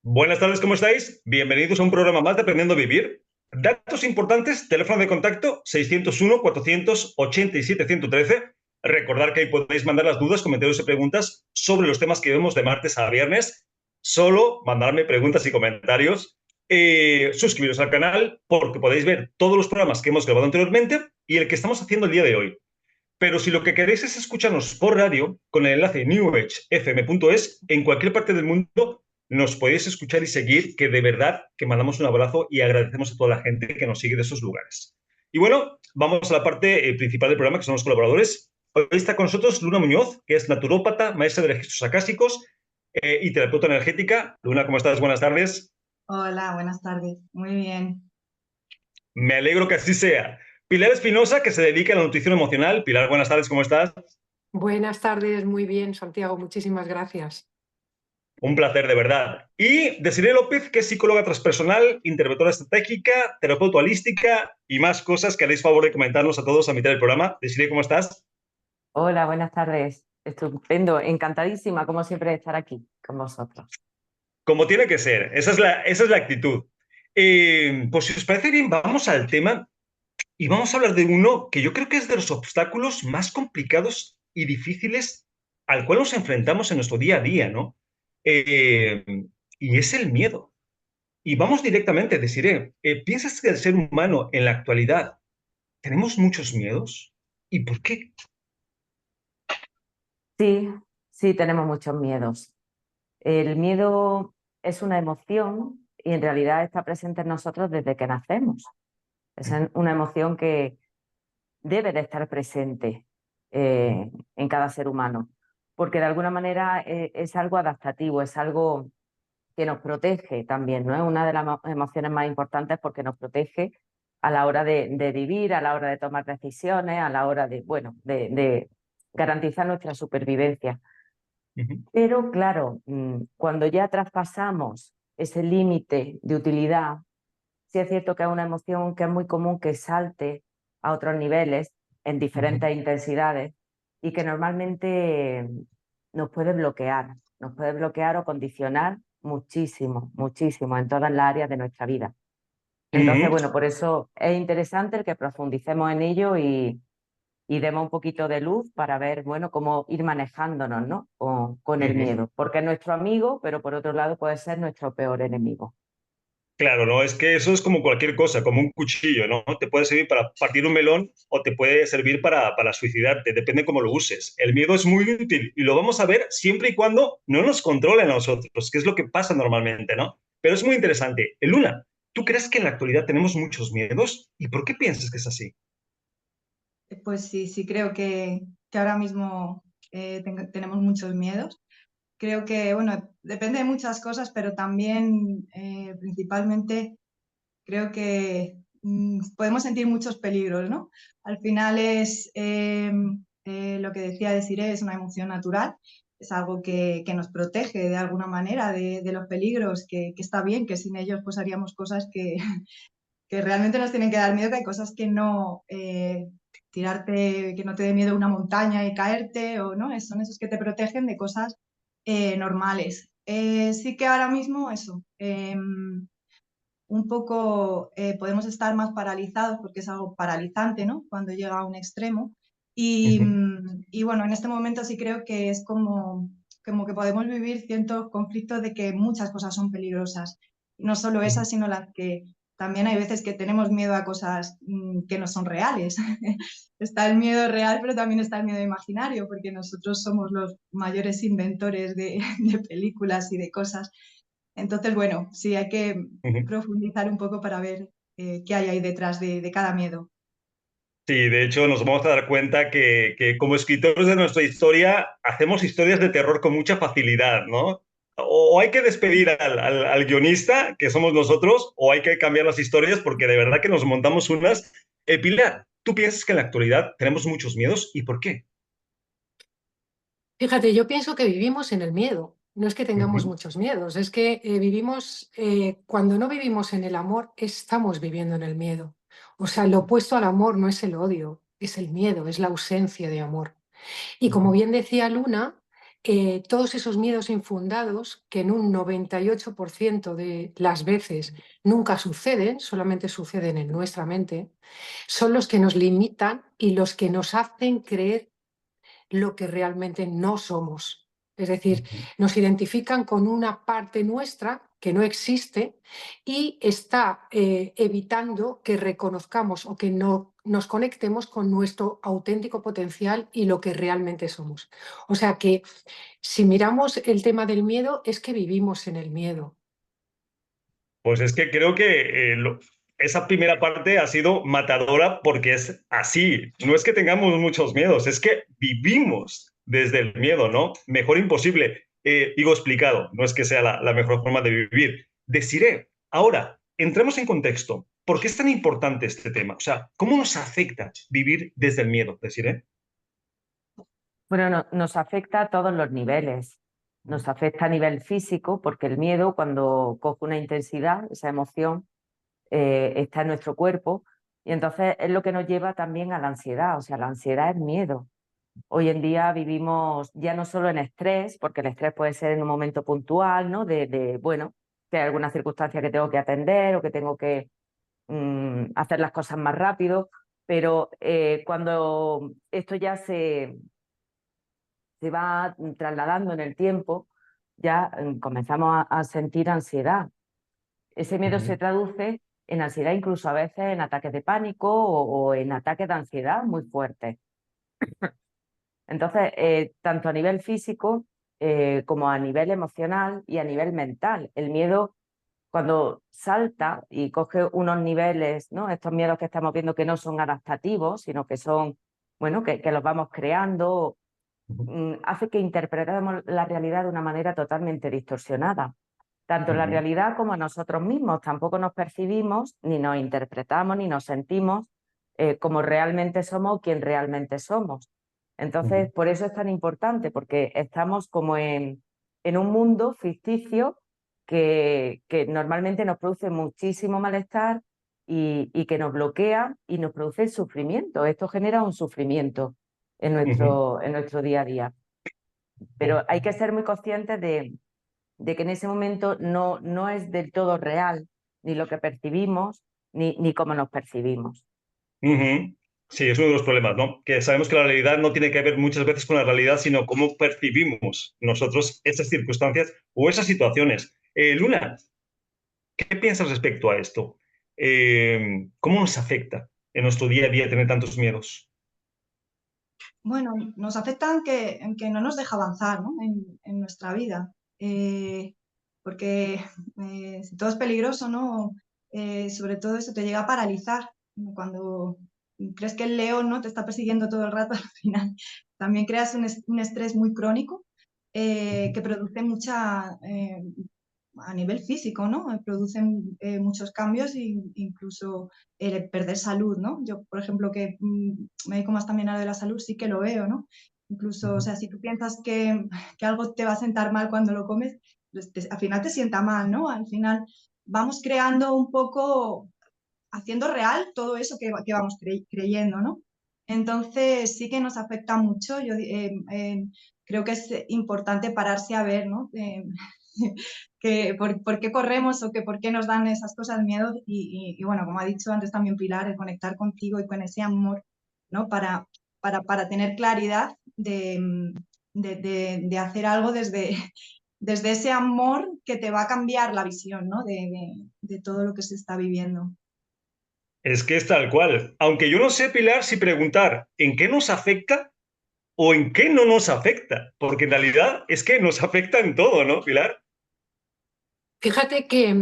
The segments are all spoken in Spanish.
Buenas tardes, ¿cómo estáis? Bienvenidos a un programa más de Aprendiendo a Vivir. Datos importantes, teléfono de contacto 601-487-113. Recordar que ahí podéis mandar las dudas, comentarios y preguntas sobre los temas que vemos de martes a viernes. Solo mandarme preguntas y comentarios. Suscribiros al canal porque podéis ver todos los programas que hemos grabado anteriormente y el que estamos haciendo el día de hoy. Pero si lo que queréis es escucharnos por radio, con el enlace newedgefm.es, en cualquier parte del mundo nos podéis escuchar y seguir, que de verdad que mandamos un abrazo y agradecemos a toda la gente que nos sigue de esos lugares. Y bueno, vamos a la parte principal del programa, que son los colaboradores. Hoy está con nosotros Luna Muñoz, que es naturópata, maestra de registros acásicos y terapeuta energética. Luna, ¿cómo estás? Buenas tardes. Hola, buenas tardes. Muy bien. Me alegro que así sea. Pilar Espinosa, que se dedica a la nutrición emocional. Pilar, buenas tardes, ¿cómo estás? Buenas tardes, muy bien, Santiago, muchísimas gracias. Un placer, de verdad. Y Desiree López, que es psicóloga transpersonal, interventora estratégica, terapeuta holística y más cosas que haréis favor de comentarnos a todos a mitad del programa. Desiree, ¿cómo estás? Hola, buenas tardes. Estupendo, encantadísima como siempre de estar aquí con vosotros. Como tiene que ser, esa es la actitud. Pues si os parece bien, vamos al tema y vamos a hablar de uno que yo creo que es de los obstáculos más complicados y difíciles al cual nos enfrentamos en nuestro día a día, ¿no? Eh, y es el miedo. Y vamos directamente, deciré, ¿piensas que el ser humano en la actualidad tenemos muchos miedos? ¿Y por qué? Sí, sí, tenemos muchos miedos. El miedo es una emoción y en realidad está presente en nosotros desde que nacemos. Es una emoción que debe de estar presente en cada ser humano, porque de alguna manera es algo adaptativo, es algo que nos protege también, ¿no? Es una de las emociones más importantes porque nos protege a la hora de vivir, a la hora de tomar decisiones, a la hora de, bueno, de garantizar nuestra supervivencia. Ujú, Pero claro, cuando ya traspasamos ese límite de utilidad, sí es cierto que es una emoción que es muy común que salte a otros niveles en ujú. diferentes intensidades y que normalmente nos puede bloquear o condicionar muchísimo, muchísimo en todas las áreas de nuestra vida. Entonces, Ujú. bueno, por eso es interesante el que profundicemos en ello y demos un poquito de luz para ver, bueno, cómo ir manejándonos, ¿no? Con el Ujú. miedo, porque es nuestro amigo, pero por otro lado puede ser nuestro peor enemigo. Claro, ¿no? Es que eso es como cualquier cosa, como un cuchillo, ¿no? Te puede servir para partir un melón o te puede servir para suicidarte, depende cómo lo uses. El miedo es muy útil y lo vamos a ver siempre y cuando no nos controle a nosotros, que es lo que pasa normalmente, ¿no? Pero es muy interesante. Luna, ¿tú crees que en la actualidad tenemos muchos miedos? ¿Y por qué piensas que es así? Pues sí, sí creo que ahora mismo tenemos muchos miedos. Creo que, bueno, depende de muchas cosas, pero también principalmente creo que podemos sentir muchos peligros, ¿no? Al final es lo que decía Desiree, es una emoción natural, es algo que nos protege de alguna manera de los peligros, que está bien, que sin ellos pues haríamos cosas que realmente nos tienen que dar miedo, que hay cosas que no, tirarte, que no te dé miedo una montaña y caerte, o no, son esos que te protegen de cosas normales. Sí que ahora mismo eso, un poco podemos estar más paralizados porque es algo paralizante, ¿no? Cuando llega a un extremo. Ujú, Y bueno, en este momento sí creo que es como que podemos vivir ciertos conflictos de que muchas cosas son peligrosas. No solo ujú. esas, sino las que también hay veces que tenemos miedo a cosas que no son reales. Está el miedo real, pero también está el miedo imaginario, porque nosotros somos los mayores inventores de películas y de cosas. Entonces, bueno, sí, hay que Ujú. profundizar un poco para ver qué hay ahí detrás de cada miedo. Sí, de hecho nos vamos a dar cuenta que como escritores de nuestra historia hacemos historias de terror con mucha facilidad, ¿no? O hay que despedir al guionista, que somos nosotros, o hay que cambiar las historias porque de verdad que nos montamos unas. Pilar, ¿tú piensas que en la actualidad tenemos muchos miedos y por qué? Fíjate, yo pienso que vivimos en el miedo, no es que tengamos Ujú, muchos miedos, es que vivimos, cuando no vivimos en el amor, estamos viviendo en el miedo. O sea, lo opuesto al amor no es el odio, es el miedo, es la ausencia de amor. Y como ujú, bien decía Luna, todos esos miedos infundados, que en un 98% de las veces nunca suceden, solamente suceden en nuestra mente, son los que nos limitan y los que nos hacen creer lo que realmente no somos. Es decir, nos identifican con una parte nuestra que no existe y está evitando que reconozcamos o que no nos conectemos con nuestro auténtico potencial y lo que realmente somos. O sea que si miramos el tema del miedo, es que vivimos en el miedo. Pues es que creo que esa primera parte ha sido matadora porque es así. No es que tengamos muchos miedos, es que vivimos desde el miedo, ¿no? Mejor imposible. Digo explicado, no es que sea la mejor forma de vivir. Desiree, ahora, entremos en contexto. ¿Por qué es tan importante este tema? O sea, ¿cómo nos afecta vivir desde el miedo, Desiree? Bueno, nos afecta a todos los niveles. Nos afecta a nivel físico porque el miedo, cuando coge una intensidad, esa emoción, está en nuestro cuerpo y entonces es lo que nos lleva también a la ansiedad. O sea, la ansiedad es miedo. Hoy en día vivimos ya no solo en estrés, porque el estrés puede ser en un momento puntual, ¿no? Bueno, que hay alguna circunstancia que tengo que atender o que tengo que hacer las cosas más rápido, pero cuando esto ya se va trasladando en el tiempo, ya comenzamos a sentir ansiedad. Ese miedo se traduce en ansiedad, incluso a veces en ataques de pánico o en ataques de ansiedad muy fuertes. Entonces, tanto a nivel físico como a nivel emocional y a nivel mental, el miedo cuando salta y coge unos niveles, ¿no? Estos miedos que estamos viendo que no son adaptativos, sino que son, bueno, que los vamos creando, hace que interpretemos la realidad de una manera totalmente distorsionada. Tanto en la realidad como a nosotros mismos. Tampoco nos percibimos, ni nos interpretamos, ni nos sentimos como realmente somos o quien realmente somos. Entonces, por eso es tan importante, porque estamos como en un mundo ficticio que normalmente nos produce muchísimo malestar y que nos bloquea y nos produce sufrimiento. Esto genera un sufrimiento en nuestro día a día. Pero hay que ser muy conscientes de que en ese momento no es del todo real ni lo que percibimos ni cómo nos percibimos. Sí, es uno de los problemas, ¿no? Que sabemos que la realidad no tiene que ver muchas veces con la realidad, sino cómo percibimos nosotros esas circunstancias o esas situaciones. Luna, ¿qué piensas respecto a esto? ¿Cómo nos afecta en nuestro día a día tener tantos miedos? Bueno, nos afecta en que no nos deja avanzar, ¿no? en nuestra vida. Porque si todo es peligroso, ¿no? Sobre todo eso te llega a paralizar. Cuando crees que el león, ¿no? te está persiguiendo todo el rato, al final también creas un estrés muy crónico que produce a nivel físico, ¿no? Producen muchos cambios e incluso perder salud, ¿no? Yo, por ejemplo, que me dedico más también a lo de la salud, sí que lo veo, ¿no? Incluso, o sea, si tú piensas que algo te va a sentar mal cuando lo comes, pues al final te sienta mal, ¿no? Al final vamos creando un poco, haciendo real todo eso que vamos creyendo, ¿no? Entonces sí que nos afecta mucho. Yo creo que es importante pararse a ver, ¿no? Por qué corremos o por qué nos dan esas cosas miedo y bueno, como ha dicho antes también Pilar, el conectar contigo y con ese amor, ¿no? Para tener claridad de hacer algo desde ese amor que te va a cambiar la visión, ¿no? De todo lo que se está viviendo. Es que es tal cual. Aunque yo no sé, Pilar, si preguntar en qué nos afecta o en qué no nos afecta, porque en realidad es que nos afecta en todo, ¿no, Pilar? Fíjate que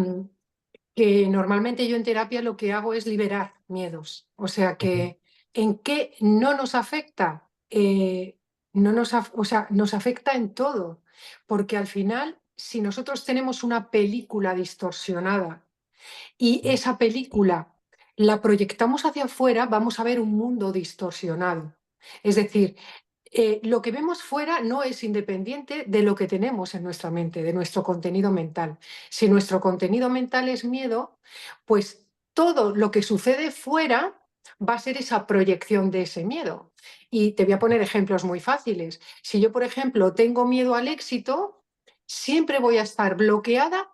normalmente yo en terapia lo que hago es liberar miedos. O sea que en qué no nos afecta, o sea, nos afecta en todo. Porque al final, si nosotros tenemos una película distorsionada y esa película la proyectamos hacia afuera, vamos a ver un mundo distorsionado. Es decir, lo que vemos fuera no es independiente de lo que tenemos en nuestra mente, de nuestro contenido mental. Si nuestro contenido mental es miedo, pues todo lo que sucede fuera va a ser esa proyección de ese miedo. Y te voy a poner ejemplos muy fáciles. Si yo, por ejemplo, tengo miedo al éxito, siempre voy a estar bloqueada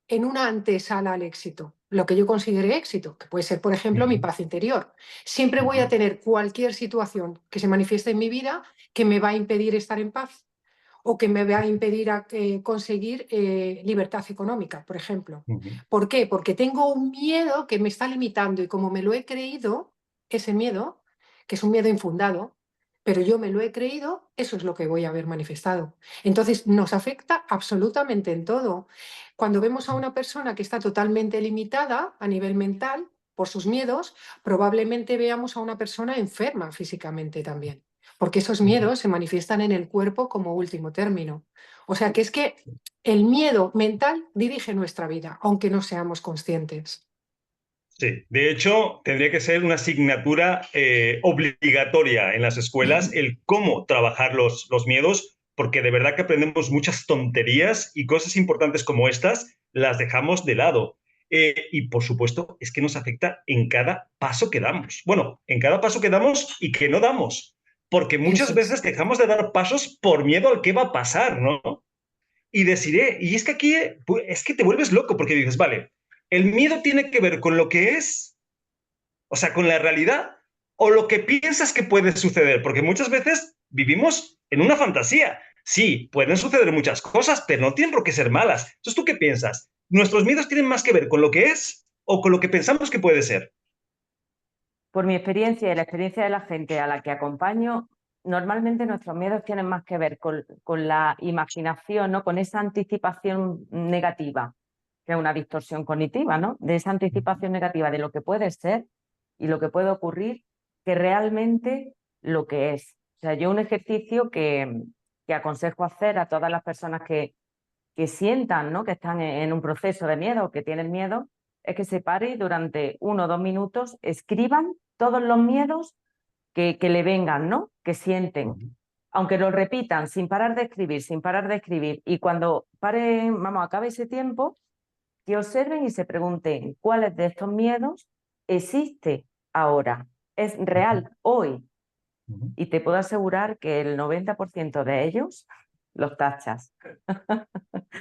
en una antesala al éxito, lo que yo considere éxito, que puede ser, por ejemplo, mi paz interior. Siempre voy a tener cualquier situación que se manifieste en mi vida que me va a impedir estar en paz o que me va a impedir conseguir libertad económica, por ejemplo. ¿Por qué? Porque tengo un miedo que me está limitando y como me lo he creído, ese miedo, que es un miedo infundado, pero yo me lo he creído, eso es lo que voy a ver manifestado. Entonces, nos afecta absolutamente en todo. Cuando vemos a una persona que está totalmente limitada a nivel mental por sus miedos, probablemente veamos a una persona enferma físicamente también, porque esos miedos se manifiestan en el cuerpo como último término. O sea que es que el miedo mental dirige nuestra vida, aunque no seamos conscientes. Sí, de hecho, tendría que ser una asignatura obligatoria en las escuelas el cómo trabajar los miedos, porque de verdad que aprendemos muchas tonterías y cosas importantes como estas las dejamos de lado. Y por supuesto, es que nos afecta en cada paso que damos. Bueno, en cada paso que damos y que no damos, porque muchas Eso es. veces dejamos de dar pasos por miedo al que va a pasar, ¿no? Y deciré, y es que aquí es que te vuelves loco porque dices, vale, el miedo tiene que ver con lo que es, o sea, con la realidad, o lo que piensas que puede suceder, porque muchas veces vivimos en una fantasía. Sí, pueden suceder muchas cosas, pero no tienen por qué ser malas. Entonces, ¿tú qué piensas? ¿Nuestros miedos tienen más que ver con lo que es o con lo que pensamos que puede ser? Por mi experiencia y la experiencia de la gente a la que acompaño, normalmente nuestros miedos tienen más que ver con la imaginación, ¿no? Con esa anticipación negativa, que es una distorsión cognitiva, ¿no? De esa anticipación negativa de lo que puede ser y lo que puede ocurrir, que realmente lo que es. O sea, yo un ejercicio que aconsejo hacer a todas las personas que sientan, ¿no? Que están en un proceso de miedo o que tienen miedo, es que se pare y durante 1 o 2 minutos escriban todos los miedos que le vengan, ¿no? Que sienten. Aunque lo repitan sin parar de escribir, sin parar de escribir. Y cuando acabe ese tiempo, que observen y se pregunten cuáles de estos miedos existe ahora, es real hoy. Y te puedo asegurar que el 90% de ellos los tachas.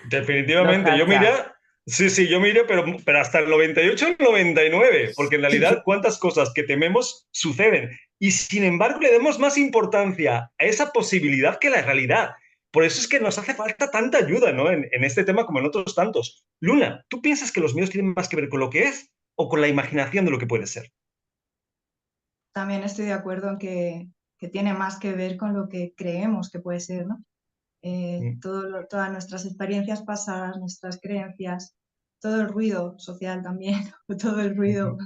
Definitivamente, yo me iría, sí, yo me iría, pero hasta el 98 o el 99, porque en realidad cuántas cosas que tememos suceden. Y sin embargo le damos más importancia a esa posibilidad que a la realidad. Por eso es que nos hace falta tanta ayuda, ¿no? En este tema como en otros tantos. Luna, ¿tú piensas que los miedos tienen más que ver con lo que es o con la imaginación de lo que puede ser? También estoy de acuerdo en que tiene más que ver con lo que creemos que puede ser, ¿no? Todas nuestras experiencias pasadas, nuestras creencias, todo el ruido social también, todo el ruido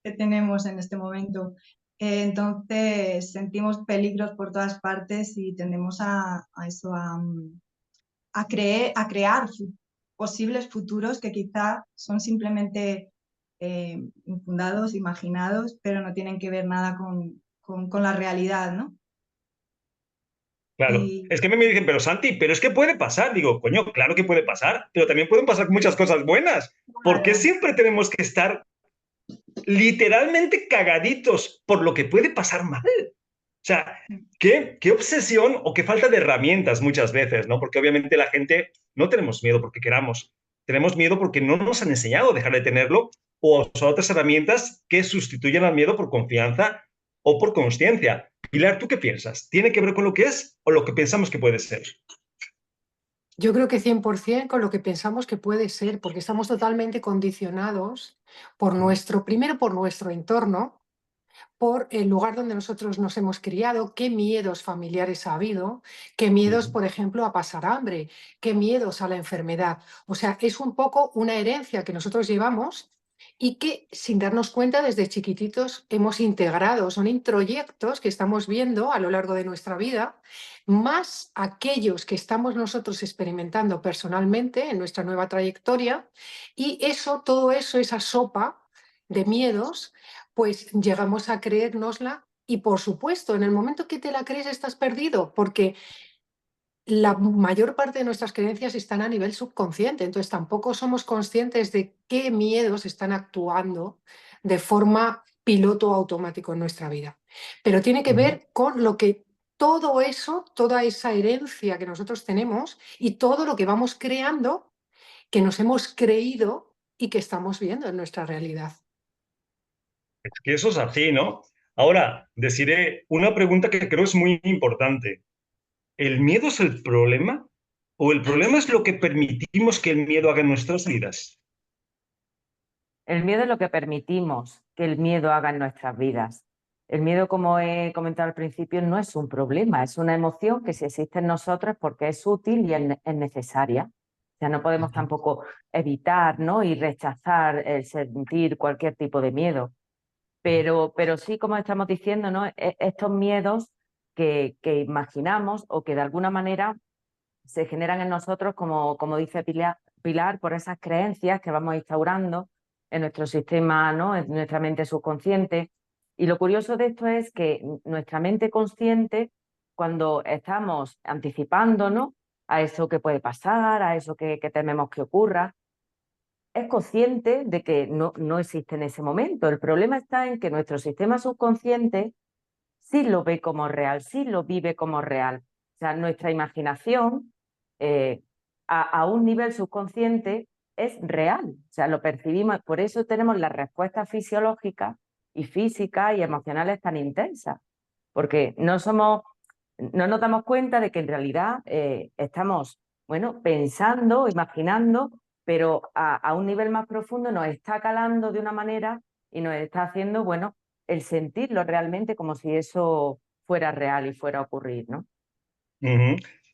que tenemos en este momento. Entonces sentimos peligros por todas partes y tendemos a eso, a crear posibles futuros que quizá son simplemente infundados, imaginados, pero no tienen que ver nada con la realidad, ¿no? Claro, Y es que me dicen, pero Santi, pero es que puede pasar. Digo, coño, claro que puede pasar, pero también pueden pasar muchas cosas buenas. ¿Por qué claro, siempre tenemos que estar literalmente cagaditos por lo que puede pasar mal? O sea, qué obsesión o qué falta de herramientas muchas veces, ¿no? Porque obviamente la gente no tenemos miedo porque queramos, tenemos miedo porque no nos han enseñado a dejar de tenerlo o son otras herramientas que sustituyen al miedo por confianza o por consciencia. Pilar, ¿tú qué piensas? ¿Tiene que ver con lo que es o lo que pensamos que puede ser? Yo creo que 100% con lo que pensamos que puede ser, porque estamos totalmente condicionados primero por nuestro entorno, por el lugar donde nosotros nos hemos criado, qué miedos familiares ha habido, qué miedos, por ejemplo, a pasar hambre, qué miedos a la enfermedad. O sea, es un poco una herencia que nosotros llevamos y que sin darnos cuenta desde chiquititos hemos integrado. Son introyectos que estamos viendo a lo largo de nuestra vida, más aquellos que estamos nosotros experimentando personalmente en nuestra nueva trayectoria y eso, todo eso, esa sopa de miedos, pues llegamos a creérnosla y por supuesto, en el momento que te la crees estás perdido, porque la mayor parte de nuestras creencias están a nivel subconsciente, entonces tampoco somos conscientes de qué miedos están actuando de forma piloto automático en nuestra vida. Pero tiene que ver con lo que todo eso, toda esa herencia que nosotros tenemos y todo lo que vamos creando, que nos hemos creído y que estamos viendo en nuestra realidad. Es que eso es así, ¿no? Ahora, deciré una pregunta que creo es muy importante. ¿El miedo es el problema? ¿O el problema es lo que permitimos que el miedo haga en nuestras vidas? El miedo es lo que permitimos que el miedo haga en nuestras vidas. El miedo, como he comentado al principio, no es un problema, es una emoción que si existe en nosotros es porque es útil y es necesaria. O sea, no podemos tampoco evitar, ¿no?, y rechazar el sentir cualquier tipo de miedo. Pero sí, como estamos diciendo, ¿no?, estos miedos que imaginamos o que de alguna manera se generan en nosotros, como dice Pilar, por esas creencias que vamos instaurando en nuestro sistema, ¿no?, en nuestra mente subconsciente. Y lo curioso de esto es que nuestra mente consciente, cuando estamos anticipando, ¿no?, a eso que puede pasar, a eso que tememos que ocurra, es consciente de que no existe en ese momento. El problema está en que nuestro sistema subconsciente sí lo ve como real, sí lo vive como real. O sea, nuestra imaginación a un nivel subconsciente es real, o sea, lo percibimos, por eso tenemos las respuestas fisiológicas y físicas y emocionales tan intensas, porque no nos damos cuenta de que en realidad estamos, bueno, pensando, imaginando, pero a un nivel más profundo nos está calando de una manera y nos está haciendo, bueno, el sentirlo realmente como si eso fuera real y fuera a ocurrir, ¿no?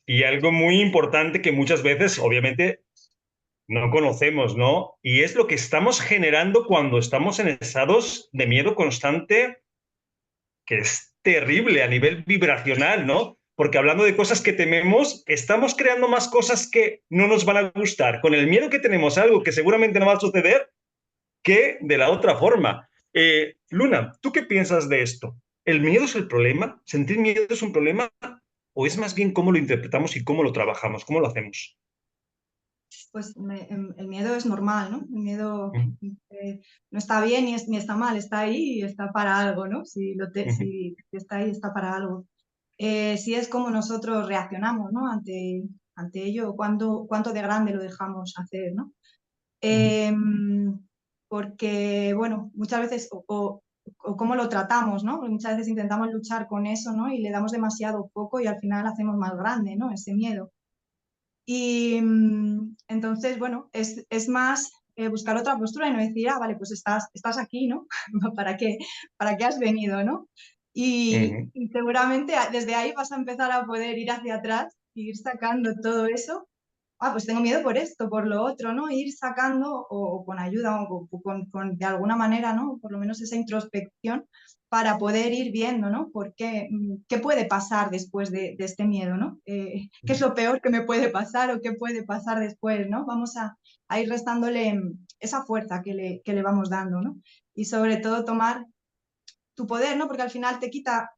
Y algo muy importante que muchas veces, obviamente, no conocemos, ¿no? Y es lo que estamos generando cuando estamos en estados de miedo constante, que es terrible a nivel vibracional, ¿no? Porque hablando de cosas que tememos, estamos creando más cosas que no nos van a gustar. Con el miedo que tenemos a algo que seguramente no va a suceder, que de la otra forma. Luna, ¿tú qué piensas de esto? ¿El miedo es el problema? ¿Sentir miedo es un problema? ¿O es más bien cómo lo interpretamos y cómo lo trabajamos? ¿Cómo lo hacemos? Pues el miedo es normal, ¿no? El miedo no está bien ni está mal, está ahí y está para algo, ¿no? Si está ahí, está para algo. Si es como nosotros reaccionamos, ¿no?, ante ello, cuánto de grande lo dejamos hacer, ¿no? Porque, bueno, muchas veces, o cómo lo tratamos, ¿no? Porque muchas veces intentamos luchar con eso, ¿no?, y le damos demasiado poco y al final hacemos más grande, ¿no?, ese miedo. Y entonces, bueno, es más buscar otra postura y no decir, vale, pues estás aquí, ¿no? ¿Para qué has venido, no? Y seguramente desde ahí vas a empezar a poder ir hacia atrás e ir sacando todo eso. Pues tengo miedo por esto, por lo otro, ¿no? Ir sacando o con ayuda o con de alguna manera, ¿no?, por lo menos esa introspección para poder ir viendo, ¿no?, qué puede pasar después de este miedo, ¿no? ¿Qué es lo peor que me puede pasar o qué puede pasar después, ¿no? Vamos a ir restándole esa fuerza que le vamos dando, ¿no? Y sobre todo tomar tu poder, ¿no? Porque al final te quita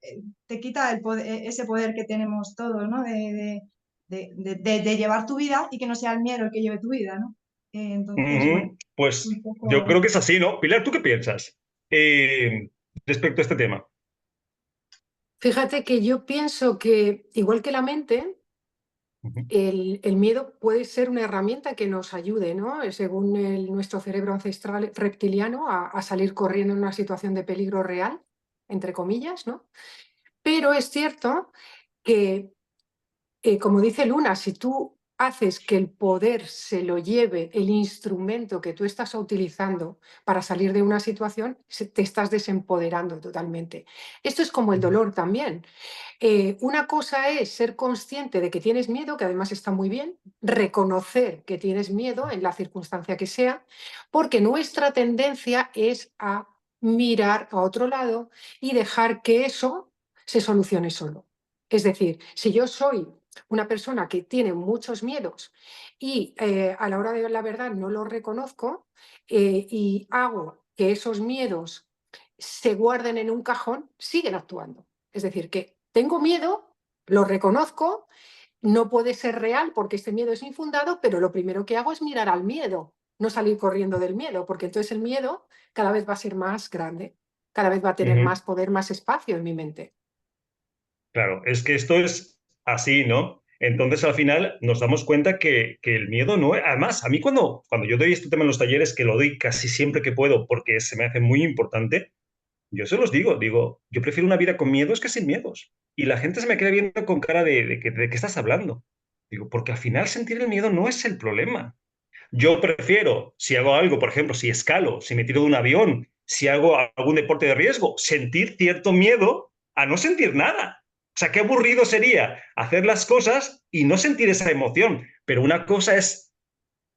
el poder, ese poder que tenemos todos, ¿no? De llevar tu vida y que no sea el miedo el que lleve tu vida, ¿no? Entonces, bueno, Pues un poco... yo creo que es así, ¿no? Pilar, ¿tú qué piensas respecto a este tema? Fíjate que yo pienso que, igual que la mente, el miedo puede ser una herramienta que nos ayude, ¿no?, según nuestro cerebro ancestral reptiliano, a salir corriendo en una situación de peligro real, entre comillas, ¿no? Pero es cierto que, como dice Luna, si tú haces que el poder se lo lleve el instrumento que tú estás utilizando para salir de una situación, te estás desempoderando totalmente. Esto es como el dolor también. Una cosa es ser consciente de que tienes miedo, que además está muy bien, reconocer que tienes miedo en la circunstancia que sea, porque nuestra tendencia es a mirar a otro lado y dejar que eso se solucione solo. Es decir, si yo soy una persona que tiene muchos miedos y a la hora de la verdad no los reconozco y hago que esos miedos se guarden en un cajón, siguen actuando. Es decir, que tengo miedo, lo reconozco, no puede ser real porque este miedo es infundado, pero lo primero que hago es mirar al miedo, no salir corriendo del miedo, porque entonces el miedo cada vez va a ser más grande, cada vez va a tener más poder, más espacio en mi mente. Claro, es que esto es así, ¿no? Entonces, al final, nos damos cuenta que el miedo no... Además, a mí cuando yo doy este tema en los talleres, que lo doy casi siempre que puedo porque se me hace muy importante, yo se los digo, yo prefiero una vida con miedos que sin miedos. Y la gente se me queda viendo con cara de qué estás hablando. Digo, porque al final sentir el miedo no es el problema. Yo prefiero, si hago algo, por ejemplo, si escalo, si me tiro de un avión, si hago algún deporte de riesgo, sentir cierto miedo a no sentir nada. O sea, qué aburrido sería hacer las cosas y no sentir esa emoción. Pero una cosa es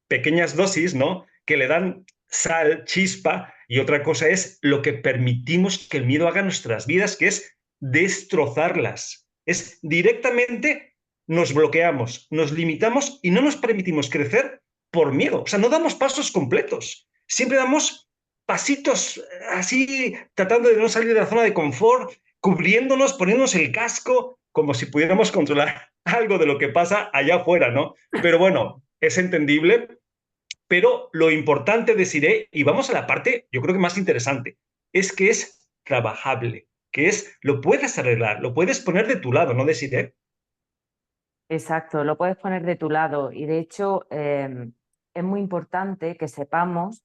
pequeñas dosis, ¿no? Que le dan sal, chispa, y otra cosa es lo que permitimos que el miedo haga en nuestras vidas, que es destrozarlas. Es directamente nos bloqueamos, nos limitamos y no nos permitimos crecer por miedo. O sea, no damos pasos completos. Siempre damos pasitos así, tratando de no salir de la zona de confort, cubriéndonos, poniéndonos el casco, como si pudiéramos controlar algo de lo que pasa allá afuera, ¿no? Pero bueno, es entendible, pero lo importante, deciré, y vamos a la parte, yo creo que más interesante, es que es trabajable, que es, lo puedes arreglar, lo puedes poner de tu lado, ¿no, Desiree? Exacto, lo puedes poner de tu lado y de hecho es muy importante que sepamos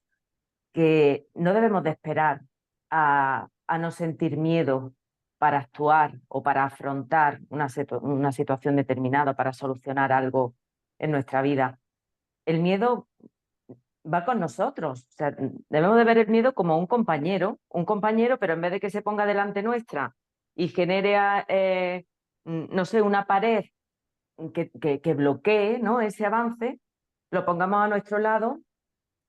que no debemos de esperar a no sentir miedo para actuar o para afrontar una situación determinada, para solucionar algo en nuestra vida. El miedo va con nosotros. O sea, debemos de ver el miedo como un compañero, pero en vez de que se ponga delante nuestra y genere, no sé, una pared que bloquee, ¿no?, ese avance, lo pongamos a nuestro lado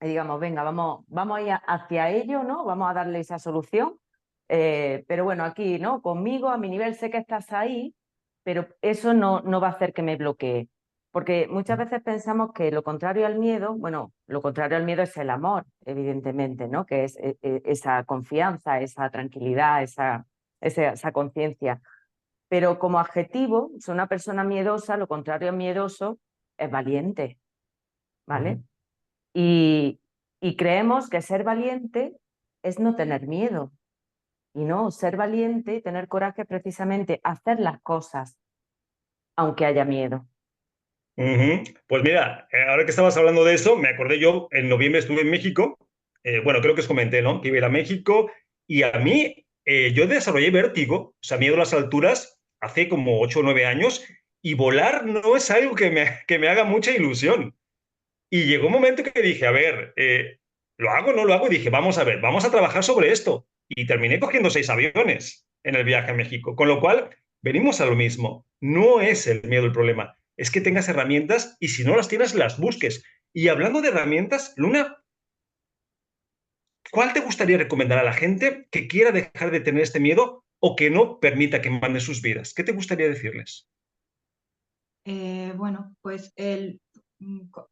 y digamos, venga, vamos a ir hacia ello, ¿no? Vamos a darle esa solución. Pero bueno, aquí, ¿no? Conmigo, a mi nivel, sé que estás ahí, pero eso no va a hacer que me bloquee. Porque muchas veces pensamos que lo contrario al miedo, bueno, lo contrario al miedo es el amor, evidentemente, ¿no? Que es esa confianza, esa tranquilidad, esa conciencia. Pero como adjetivo, si una persona miedosa, lo contrario a miedoso es valiente, ¿vale? Y creemos que ser valiente es no tener miedo. Y no, ser valiente y tener coraje es precisamente hacer las cosas, aunque haya miedo. Pues mira, ahora que estabas hablando de eso, me acordé yo, en noviembre estuve en México, bueno, creo que os comenté, ¿no? Que iba a ir a México, y a mí, yo desarrollé vértigo, o sea, miedo a las alturas, hace como 8 o 9 años, y volar no es algo que me haga mucha ilusión. Y llegó un momento que dije, a ver, ¿lo hago o no lo hago? Y dije, vamos a ver, vamos a trabajar sobre esto. Y terminé cogiendo 6 aviones en el viaje a México. Con lo cual, venimos a lo mismo. No es el miedo el problema, es que tengas herramientas y si no las tienes, las busques. Y hablando de herramientas, Luna, ¿cuál te gustaría recomendar a la gente que quiera dejar de tener este miedo o que no permita que manden sus vidas? ¿Qué te gustaría decirles? Bueno, pues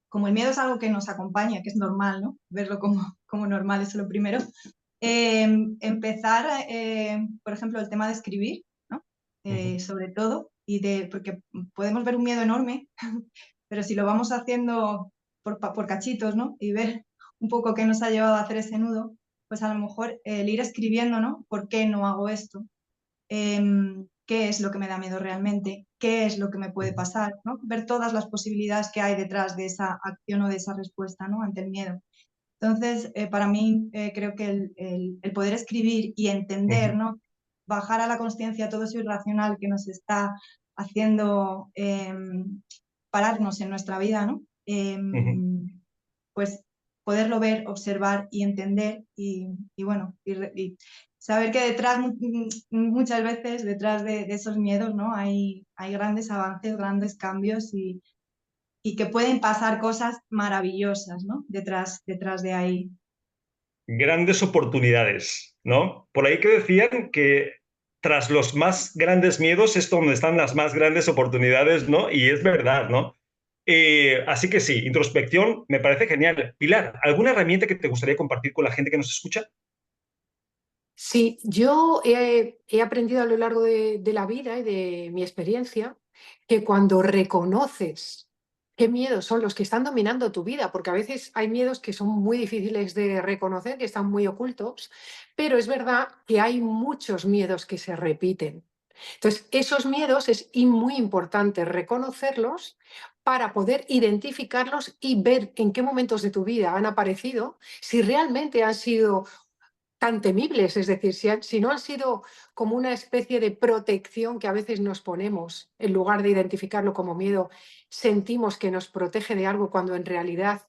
como el miedo es algo que nos acompaña, que es normal, ¿no? Verlo como normal es lo primero. Empezar, por ejemplo, el tema de escribir, ¿no? Sobre todo, porque podemos ver un miedo enorme, pero si lo vamos haciendo por cachitos, ¿no? Y ver un poco qué nos ha llevado a hacer ese nudo, pues a lo mejor el ir escribiendo, ¿no? ¿Por qué no hago esto? ¿Qué es lo que me da miedo realmente? ¿Qué es lo que me puede pasar? ¿No? Ver todas las posibilidades que hay detrás de esa acción o de esa respuesta, ¿no?, ante el miedo. Entonces, para mí, creo que el poder escribir y entender, ¿no?, bajar a la consciencia todo eso irracional que nos está haciendo pararnos en nuestra vida, ¿no? Pues poderlo ver, observar y entender y bueno, y saber que muchas veces, detrás de esos miedos, ¿no?, hay grandes avances, grandes cambios y que pueden pasar cosas maravillosas, ¿no?, detrás de ahí. Grandes oportunidades, ¿no? Por ahí que decían que tras los más grandes miedos es donde están las más grandes oportunidades, ¿no? Y es verdad, ¿no? Así que sí, introspección me parece genial. Pilar, ¿alguna herramienta que te gustaría compartir con la gente que nos escucha? Sí, yo he aprendido a lo largo de la vida y de mi experiencia que cuando reconoces qué miedos son los que están dominando tu vida, porque a veces hay miedos que son muy difíciles de reconocer, que están muy ocultos, pero es verdad que hay muchos miedos que se repiten. Entonces, esos miedos es muy importante reconocerlos para poder identificarlos y ver en qué momentos de tu vida han aparecido, si realmente han sido tan temibles, es decir, si no han sido como una especie de protección que a veces nos ponemos, en lugar de identificarlo como miedo, sentimos que nos protege de algo cuando en realidad,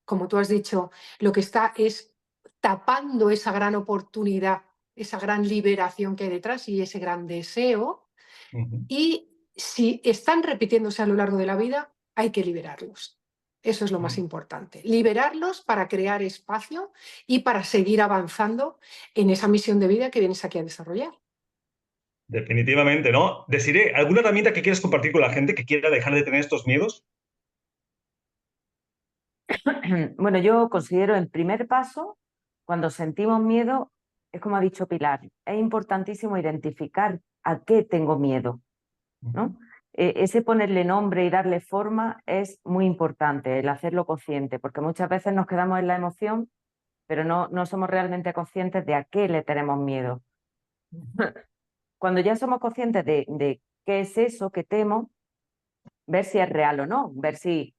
como tú has dicho, lo que está es tapando esa gran oportunidad, esa gran liberación que hay detrás y ese gran deseo. Ujú. Y si están repitiéndose a lo largo de la vida, hay que liberarlos. Eso es lo más importante. Liberarlos para crear espacio y para seguir avanzando en esa misión de vida que vienes aquí a desarrollar. Definitivamente, ¿no? Desiree, ¿alguna herramienta que quieras compartir con la gente que quiera dejar de tener estos miedos? Bueno, yo considero el primer paso, cuando sentimos miedo, es como ha dicho Pilar, es importantísimo identificar a qué tengo miedo, ¿no? Ese ponerle nombre y darle forma es muy importante, el hacerlo consciente, porque muchas veces nos quedamos en la emoción, pero no somos realmente conscientes de a qué le tenemos miedo. Cuando ya somos conscientes de qué es eso que temo, ver si es real o no, ver si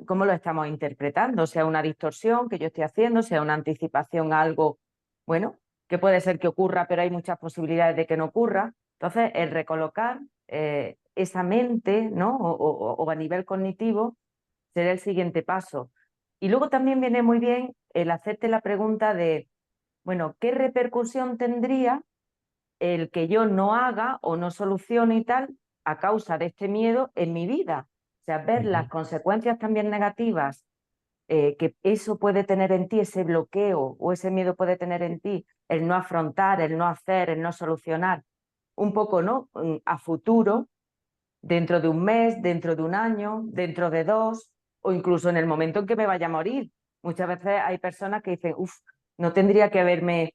cómo lo estamos interpretando, sea una distorsión que yo estoy haciendo, sea una anticipación a algo, bueno, que puede ser que ocurra, pero hay muchas posibilidades de que no ocurra. Entonces, el recolocar esa mente, ¿no? O a nivel cognitivo será el siguiente paso. Y luego también viene muy bien el hacerte la pregunta de, bueno, ¿qué repercusión tendría el que yo no haga o no solucione y tal a causa de este miedo en mi vida? O sea, ver las consecuencias también negativas que eso puede tener en ti, ese bloqueo o ese miedo puede tener en ti, el no afrontar, el no hacer, el no solucionar, un poco, ¿no? A futuro, dentro de un mes, dentro de un año, dentro de 2, o incluso en el momento en que me vaya a morir. Muchas veces hay personas que dicen, uff, no tendría que haberme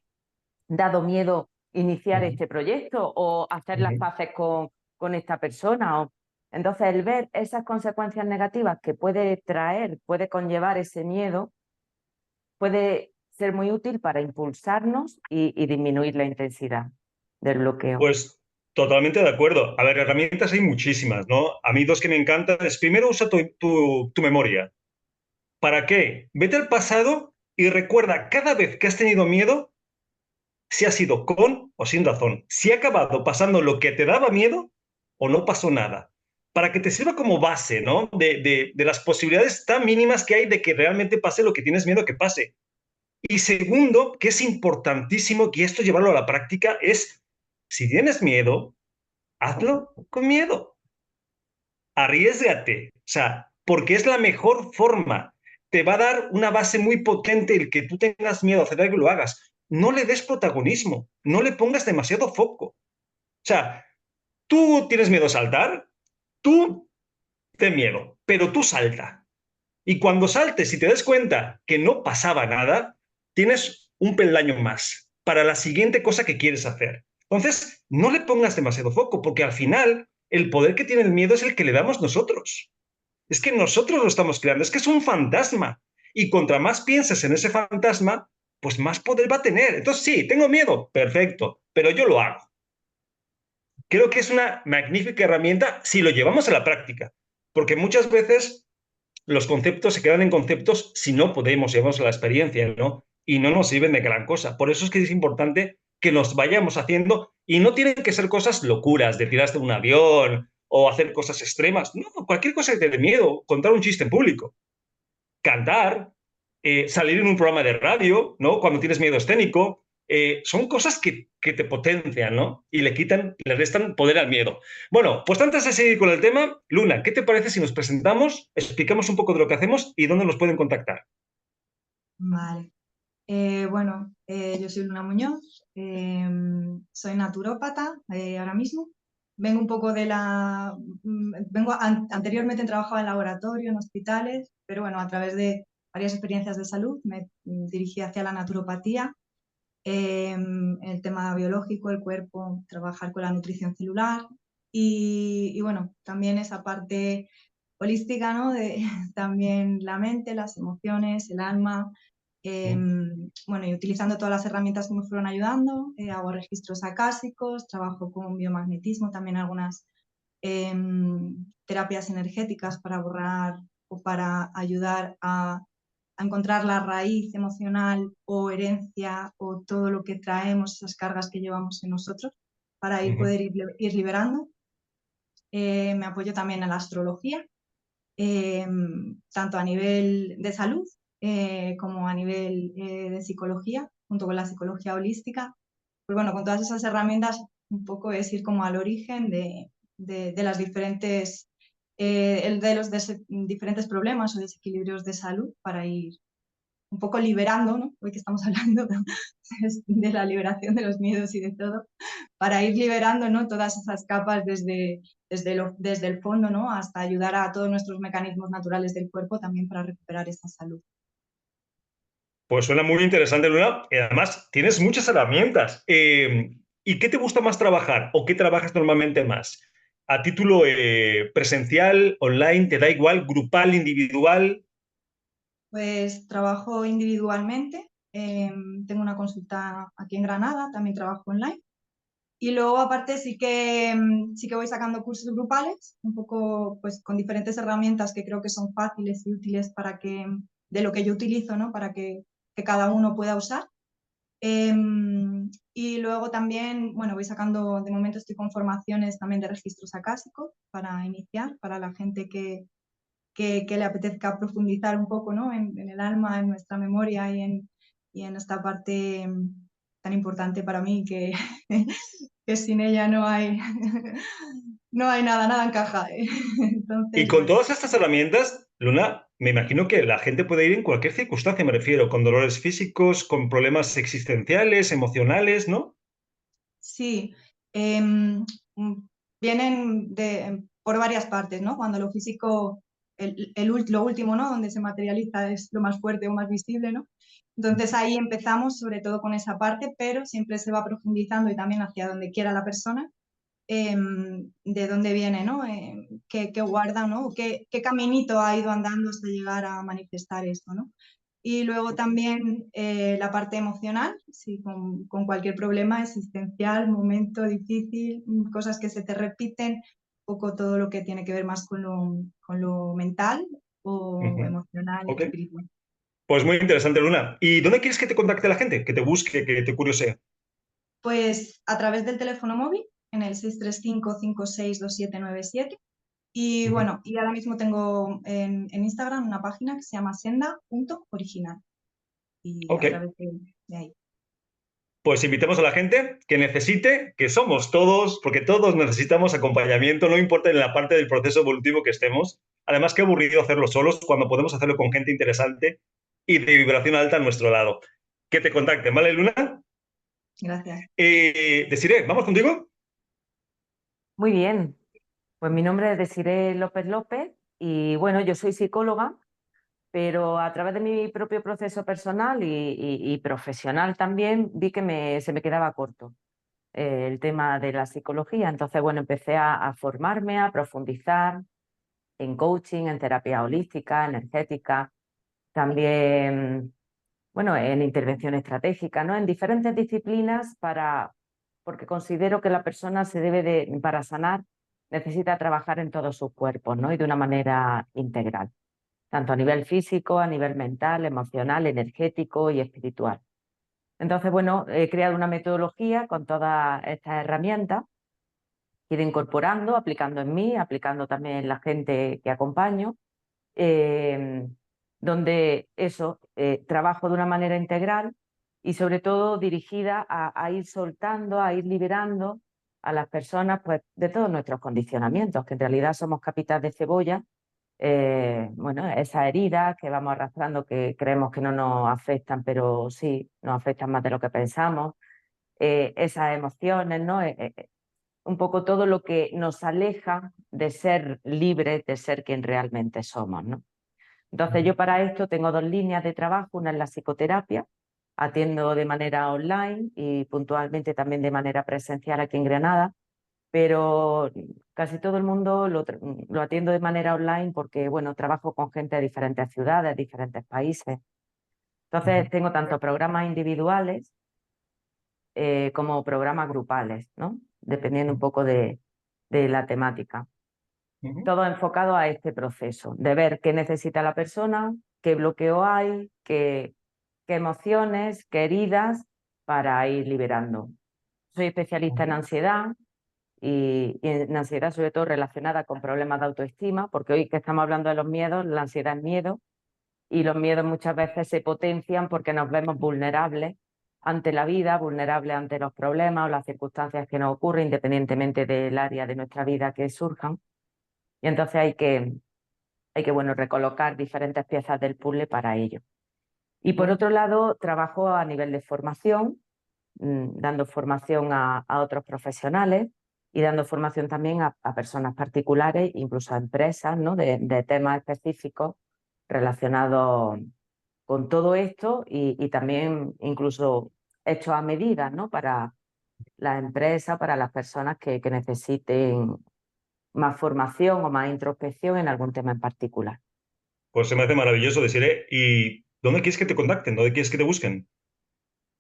dado miedo iniciar este proyecto o hacer las paces con esta persona. Entonces, el ver esas consecuencias negativas que puede traer, puede conllevar ese miedo, puede ser muy útil para impulsarnos y disminuir la intensidad del bloqueo. Pues totalmente de acuerdo. A ver, herramientas hay muchísimas, ¿no? A mí dos que me encantan es, primero, usa tu memoria. ¿Para qué? Vete al pasado y recuerda cada vez que has tenido miedo, si ha sido con o sin razón, si ha acabado pasando lo que te daba miedo o no pasó nada, para que te sirva como base, ¿no? De las posibilidades tan mínimas que hay de que realmente pase lo que tienes miedo que pase. Y segundo, que es importantísimo, y esto llevarlo a la práctica, es, si tienes miedo, hazlo con miedo. Arriésgate. O sea, porque es la mejor forma. Te va a dar una base muy potente el que tú tengas miedo a hacer algo y lo hagas. No le des protagonismo, no le pongas demasiado foco. O sea, tú tienes miedo a saltar, tú ten miedo, pero tú salta. Y cuando saltes y te des cuenta que no pasaba nada, tienes un peldaño más para la siguiente cosa que quieres hacer. Entonces, no le pongas demasiado foco, porque al final el poder que tiene el miedo es el que le damos nosotros. Es que nosotros lo estamos creando, es que es un fantasma. Y contra más pienses en ese fantasma, pues más poder va a tener. Entonces, sí, tengo miedo, perfecto, pero yo lo hago. Creo que es una magnífica herramienta si lo llevamos a la práctica, porque muchas veces los conceptos se quedan en conceptos si no podemos llevarlos a la experiencia, ¿no? Y no nos sirven de gran cosa. Por eso es que es importante que nos vayamos haciendo, y no tienen que ser cosas locuras, de tirarse de un avión o hacer cosas extremas. No, cualquier cosa que te dé miedo, contar un chiste en público, cantar, salir en un programa de radio, ¿no? Cuando tienes miedo escénico, son cosas que te potencian, ¿no? Y le restan poder al miedo. Bueno, pues antes de seguir con el tema, Luna, ¿qué te parece si nos presentamos, explicamos un poco de lo que hacemos y dónde nos pueden contactar? Vale. Bueno, yo soy Luna Muñoz, soy naturópata ahora mismo. Vengo un poco de la... Anteriormente trabajaba en laboratorio, en hospitales, pero bueno, a través de varias experiencias de salud me dirigí hacia la naturopatía, el tema biológico, el cuerpo, trabajar con la nutrición celular y bueno, también esa parte holística, ¿no? De también la mente, las emociones, el alma. Bueno, y utilizando todas las herramientas que me fueron ayudando, hago registros acásicos, trabajo con biomagnetismo, también algunas terapias energéticas para borrar o para ayudar a encontrar la raíz emocional o herencia o todo lo que traemos, esas cargas que llevamos en nosotros, para poder ir liberando. Me apoyo también en la astrología, tanto a nivel de salud como a nivel de psicología, junto con la psicología holística. Pues bueno, con todas esas herramientas un poco es ir como al origen de las diferentes, de los diferentes problemas o desequilibrios de salud para ir un poco liberando, ¿no? Hoy que estamos hablando de la liberación de los miedos y de todo, para ir liberando, ¿no? Todas esas capas desde el fondo, ¿no? Hasta ayudar a todos nuestros mecanismos naturales del cuerpo también para recuperar esa salud. Pues suena muy interesante, Luna. Y además, tienes muchas herramientas. ¿Y qué te gusta más trabajar o qué trabajas normalmente más? ¿A título presencial, online, te da igual, grupal, individual? Pues trabajo individualmente. Tengo una consulta aquí en Granada, también trabajo online. Y luego, aparte, sí que voy sacando cursos grupales, un poco pues con diferentes herramientas que creo que son fáciles y útiles para de lo que yo utilizo, ¿no? Para que cada uno pueda usar. Y luego también, bueno, voy sacando, de momento estoy con formaciones también de registros acásicos para iniciar, para la gente que le apetezca profundizar un poco, ¿no? en el alma, en nuestra memoria y en esta parte tan importante para mí que, que sin ella no hay, no hay nada, nada encaja. Entonces, Y con bueno. todas estas herramientas, Luna, me imagino que la gente puede ir en cualquier circunstancia, me refiero, con dolores físicos, con problemas existenciales, emocionales, ¿no? Sí, vienen por varias partes, ¿no? Cuando lo físico, lo último, ¿no? Donde se materializa es lo más fuerte o más visible, ¿no? Entonces ahí empezamos sobre todo con esa parte, pero siempre se va profundizando y también hacia donde quiera la persona, de dónde viene, ¿no? Qué guarda, ¿no? Qué caminito ha ido andando hasta llegar a manifestar esto, ¿no? Y luego también la parte emocional, sí, con cualquier problema existencial, momento difícil, cosas que se te repiten, un poco todo lo que tiene que ver más con lo mental o emocional, Ok. espiritual. Pues muy interesante, Luna. ¿Y dónde quieres que te contacte la gente? Que te busque, que te curiosee. Pues a través del teléfono móvil, en el 635-562797. Y bueno, y ahora mismo tengo en Instagram una página que se llama senda.original. Y Ok. a través de ahí. Pues invitemos a la gente que necesite, que somos todos, porque todos necesitamos acompañamiento, no importa en la parte del proceso evolutivo que estemos. Además, qué aburrido hacerlo solos cuando podemos hacerlo con gente interesante y de vibración alta a nuestro lado. Que te contacten, ¿vale, Luna? Gracias. Desiree, ¿vamos contigo? Muy bien, pues mi nombre es Desiree López López y bueno, yo soy psicóloga, pero a través de mi propio proceso personal y profesional también vi que se me quedaba corto el tema de la psicología. Entonces, bueno, empecé a formarme, a profundizar en coaching, en terapia holística, energética, también, bueno, en intervención estratégica, ¿no? En diferentes disciplinas porque considero que la persona para sanar, necesita trabajar en todos sus cuerpos, ¿no? Y de una manera integral, tanto a nivel físico, a nivel mental, emocional, energético y espiritual. Entonces, bueno, he creado una metodología con todas estas herramientas, que he ido incorporando, aplicando en mí, aplicando también en la gente que acompaño, donde trabajo de una manera integral y sobre todo dirigida a ir soltando, a ir liberando a las personas pues, de todos nuestros condicionamientos, que en realidad somos capitas de cebolla. Bueno, esas heridas que vamos arrastrando, que creemos que no nos afectan, pero sí nos afectan más de lo que pensamos, esas emociones, ¿no? Un poco todo lo que nos aleja de ser libres, de ser quien realmente somos, ¿no? Entonces yo para esto tengo dos líneas de trabajo, una es la psicoterapia, atiendo de manera online y puntualmente también de manera presencial aquí en Granada, pero casi todo el mundo lo atiendo de manera online porque, bueno, trabajo con gente de diferentes ciudades, diferentes países. Entonces, tengo tanto programas individuales como programas grupales, ¿no? Dependiendo un poco de la temática. Todo enfocado a este proceso, de ver qué necesita la persona, qué bloqueo hay, qué emociones, qué heridas, para ir liberando. Soy especialista en ansiedad y en ansiedad sobre todo relacionada con problemas de autoestima, porque hoy que estamos hablando de los miedos, la ansiedad es miedo y los miedos muchas veces se potencian porque nos vemos vulnerables ante la vida, vulnerables ante los problemas o las circunstancias que nos ocurren, independientemente del área de nuestra vida que surjan. Y entonces hay que bueno, recolocar diferentes piezas del puzzle para ello. Y por otro lado, trabajo a nivel de formación, dando formación a otros profesionales y dando formación también a personas particulares, incluso a empresas, ¿no? de temas específicos relacionados con todo esto y también incluso hechos a medida, ¿no? Para las empresas, para las personas que necesiten más formación o más introspección en algún tema en particular. Pues se me hace maravilloso, Desiree. ¿Y dónde quieres que te contacten? ¿Dónde quieres que te busquen?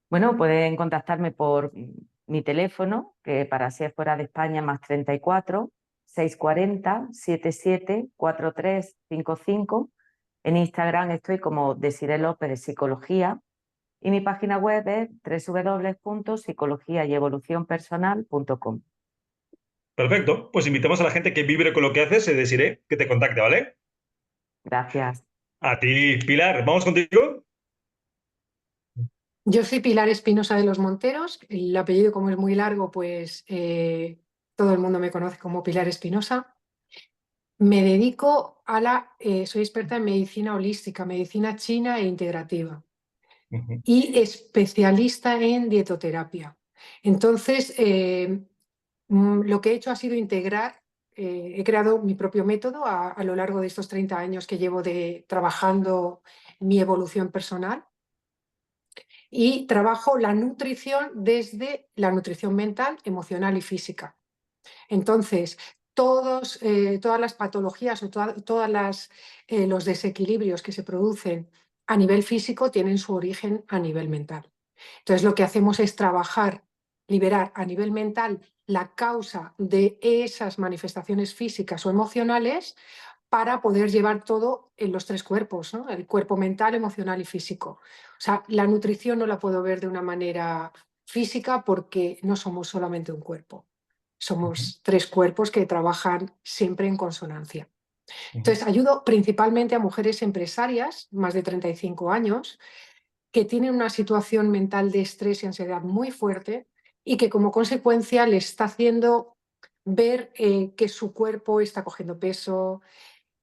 Bueno, pueden contactarme por mi teléfono, que para ser fuera de España más 34 640 77 4355. En Instagram estoy como Desiree López de Psicología y mi página web es www.psicologiayevolucionpersonal.com. Perfecto. Pues invitamos a la gente que vibre con lo que haces, Desiree, que te contacte, ¿vale? Gracias. A ti, Pilar. ¿Vamos contigo? Yo soy Pilar Espinosa de los Monteros. El apellido, como es muy largo, pues todo el mundo me conoce como Pilar Espinosa. Me dedico soy experta en medicina holística, medicina china e integrativa y especialista en dietoterapia. Entonces, lo que he hecho ha sido integrar, he creado mi propio método a lo largo de estos 30 años que llevo trabajando mi evolución personal. Y trabajo la nutrición desde la nutrición mental, emocional y física. Entonces, todas las patologías o todos los desequilibrios que se producen a nivel físico tienen su origen a nivel mental. Entonces, lo que hacemos es trabajar, liberar a nivel mental la causa de esas manifestaciones físicas o emocionales para poder llevar todo en los tres cuerpos, ¿no? El cuerpo mental, emocional y físico. O sea, la nutrición no la puedo ver de una manera física porque no somos solamente un cuerpo. Somos tres cuerpos que trabajan siempre en consonancia. Entonces, ayudo principalmente a mujeres empresarias, más de 35 años, que tienen una situación mental de estrés y ansiedad muy fuerte y que como consecuencia les está haciendo ver que su cuerpo está cogiendo peso,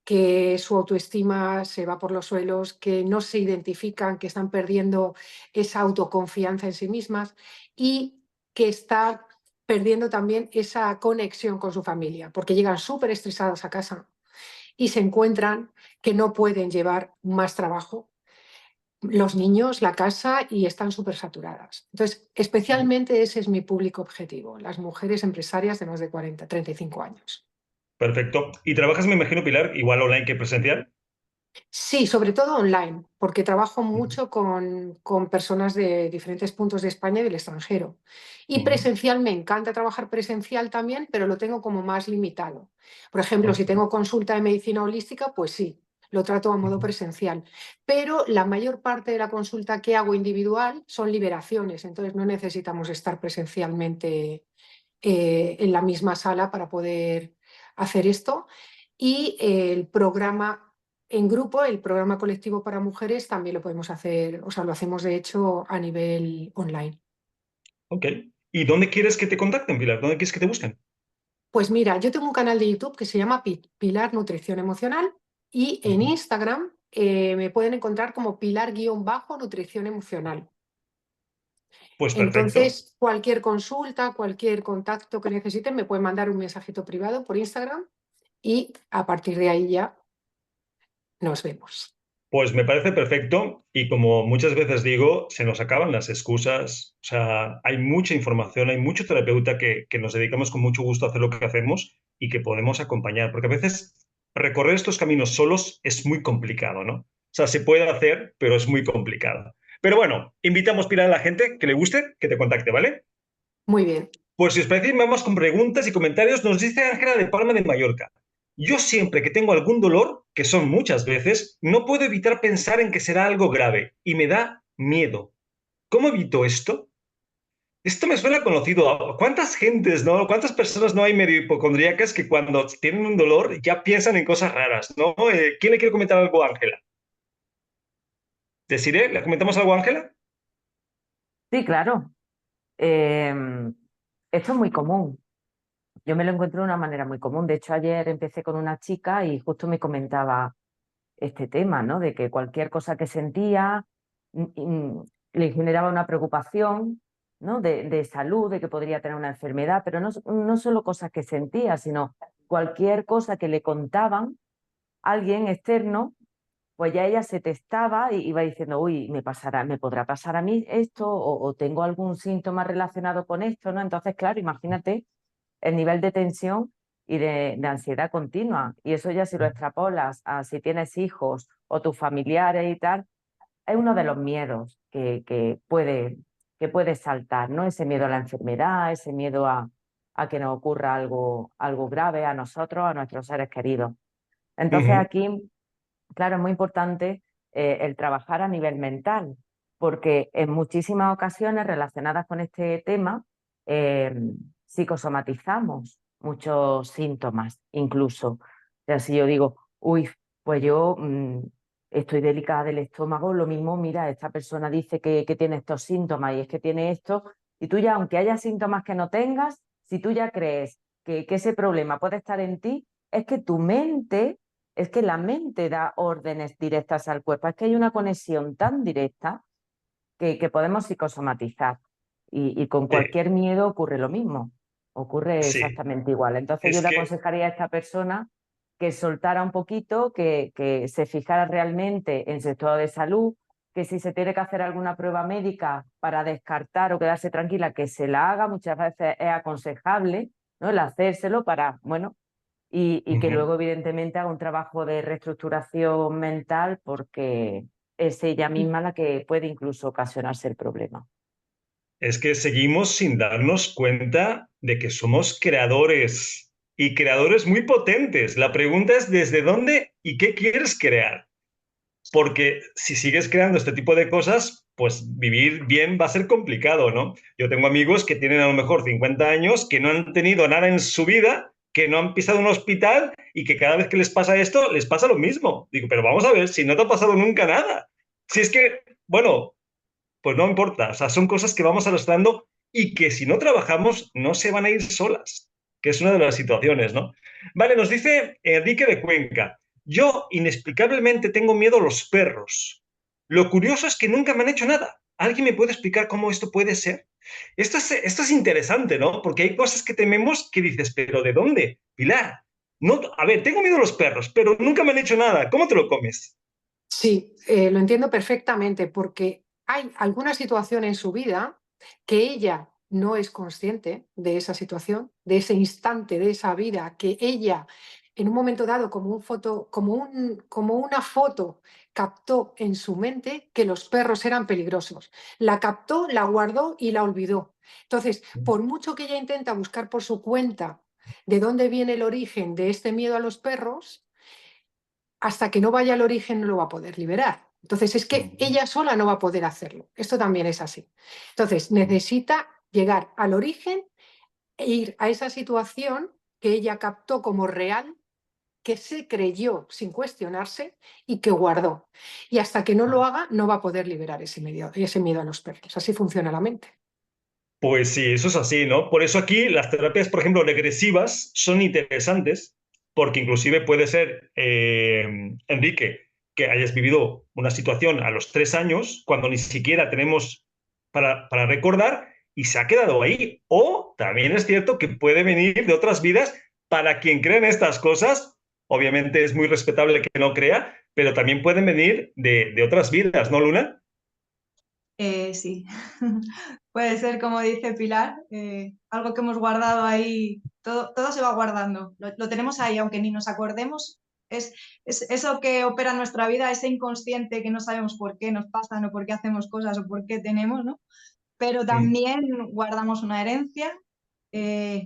que su autoestima se va por los suelos, que no se identifican, que están perdiendo esa autoconfianza en sí mismas y que están perdiendo también esa conexión con su familia, porque llegan súper estresadas a casa y se encuentran que no pueden llevar más trabajo, los niños, la casa, y están súper saturadas. Entonces, especialmente ese es mi público objetivo, las mujeres empresarias de más de 35 años. Perfecto. ¿Y trabajas, me imagino, Pilar, igual online que presencial? Sí, sobre todo online, porque trabajo mucho con personas de diferentes puntos de España y del extranjero. Y presencial, me encanta trabajar presencial también, pero lo tengo como más limitado. Por ejemplo, si tengo consulta de medicina holística, pues sí, lo trato a modo presencial. Pero la mayor parte de la consulta que hago individual son liberaciones, entonces no necesitamos estar presencialmente en la misma sala para poder hacer esto. Y el programa en grupo, el programa colectivo para mujeres, también lo podemos hacer, o sea, lo hacemos de hecho a nivel online. Ok. ¿Y dónde quieres que te contacten, Pilar? ¿Dónde quieres que te busquen? Pues mira, yo tengo un canal de YouTube que se llama Pilar Nutrición Emocional y en Instagram me pueden encontrar como Pilar-Nutrición Emocional. Pues perfecto. Entonces, cualquier consulta, cualquier contacto que necesiten, me pueden mandar un mensajito privado por Instagram y a partir de ahí ya nos vemos. Pues me parece perfecto y como muchas veces digo, se nos acaban las excusas. O sea, hay mucha información, hay mucho terapeuta que nos dedicamos con mucho gusto a hacer lo que hacemos y que podemos acompañar, porque a veces recorrer estos caminos solos es muy complicado, ¿no? O sea, se puede hacer, pero es muy complicado. Pero bueno, invitamos, Pilar, a la gente que le guste, que te contacte, ¿vale? Muy bien. Pues si os parece, vamos con preguntas y comentarios. Nos dice Ángela de Palma de Mallorca. Yo siempre que tengo algún dolor, que son muchas veces, no puedo evitar pensar en que será algo grave y me da miedo. ¿Cómo evito esto? Esto me suena conocido. ¿Cuántas gentes, no? ¿Cuántas personas no hay medio hipocondríacas que cuando tienen un dolor ya piensan en cosas raras, ¿no? ¿Quién le quiere comentar algo a Ángela? ¿Desiree? ¿Le comentamos algo a Ángela? Sí, claro. Esto es muy común. Yo me lo encuentro de una manera muy común. De hecho, ayer empecé con una chica y justo me comentaba este tema, ¿no? De que cualquier cosa que sentía le generaba una preocupación, ¿no? De salud, de que podría tener una enfermedad, pero no solo cosas que sentía, sino cualquier cosa que le contaban alguien externo, pues ya ella se testaba y iba diciendo, uy, me podrá pasar a mí esto o tengo algún síntoma relacionado con esto, ¿no? Entonces, claro, imagínate el nivel de tensión y de ansiedad continua. Y eso ya si lo extrapolas a si tienes hijos o tus familiares y tal, es uno de los miedos que puede saltar, ¿no? Ese miedo a la enfermedad, ese miedo a que nos ocurra algo grave a nosotros, a nuestros seres queridos. Entonces Ujú, aquí, claro, es muy importante el trabajar a nivel mental, porque en muchísimas ocasiones relacionadas con este tema, eh, psicosomatizamos muchos síntomas, incluso. O sea, si yo digo, uy, pues yo estoy delicada del estómago, lo mismo, mira, esta persona dice que tiene estos síntomas y es que tiene esto, y tú ya, aunque haya síntomas que no tengas, si tú ya crees que ese problema puede estar en ti, es que tu mente es que la mente da órdenes directas al cuerpo, es que hay una conexión tan directa que podemos psicosomatizar y con sí, cualquier miedo ocurre lo mismo, ocurre sí. exactamente igual. Entonces yo Es le que aconsejaría a esta persona que soltara un poquito, que se fijara realmente en su estado de salud, que si se tiene que hacer alguna prueba médica para descartar o quedarse tranquila, que se la haga, muchas veces es aconsejable, ¿no? El hacérselo para, bueno, y que ujú. luego evidentemente haga un trabajo de reestructuración mental porque es ella misma la que puede incluso ocasionarse el problema. Es que seguimos sin darnos cuenta de que somos creadores y creadores muy potentes. La pregunta es ¿desde dónde y qué quieres crear? Porque si sigues creando este tipo de cosas, pues vivir bien va a ser complicado, ¿no? Yo tengo amigos que tienen a lo mejor 50 años, que no han tenido nada en su vida, que no han pisado un hospital y que cada vez que les pasa esto, les pasa lo mismo. Digo, pero vamos a ver, si no te ha pasado nunca nada. Si es que, bueno, pues no importa. O sea, son cosas que vamos arrastrando y que si no trabajamos no se van a ir solas, que es una de las situaciones, ¿no? Vale, nos dice Enrique de Cuenca. Yo inexplicablemente tengo miedo a los perros. Lo curioso es que nunca me han hecho nada. ¿Alguien me puede explicar cómo esto puede ser? Esto es interesante, ¿no? Porque hay cosas que tememos que dices, ¿pero de dónde? Pilar, no, a ver, tengo miedo a los perros, pero nunca me han hecho nada. ¿Cómo te lo comes? Sí, lo entiendo perfectamente porque hay alguna situación en su vida que ella no es consciente de esa situación, de ese instante, de esa vida, que ella en un momento dado como una foto captó en su mente que los perros eran peligrosos. La captó, la guardó y la olvidó. Entonces, por mucho que ella intenta buscar por su cuenta de dónde viene el origen de este miedo a los perros, hasta que no vaya al origen no lo va a poder liberar. Entonces es que ella sola no va a poder hacerlo. Esto también es así. Entonces necesita llegar al origen e ir a esa situación que ella captó como real, que se creyó sin cuestionarse y que guardó. Y hasta que no lo haga no va a poder liberar ese miedo a los perros. Así funciona la mente. Pues sí, eso es así, ¿no? Por eso aquí las terapias, por ejemplo, regresivas son interesantes, porque inclusive puede ser, Enrique, que hayas vivido una situación a los 3 años, cuando ni siquiera tenemos para recordar, y se ha quedado ahí. O también es cierto que puede venir de otras vidas para quien cree en estas cosas. Obviamente es muy respetable que no crea, pero también pueden venir de otras vidas, ¿no, Luna? Sí, puede ser como dice Pilar, algo que hemos guardado ahí, todo se va guardando, lo tenemos ahí, aunque ni nos acordemos, es eso que opera en nuestra vida, ese inconsciente que no sabemos por qué nos pasan o por qué hacemos cosas o por qué tenemos, ¿no? Pero también guardamos una herencia,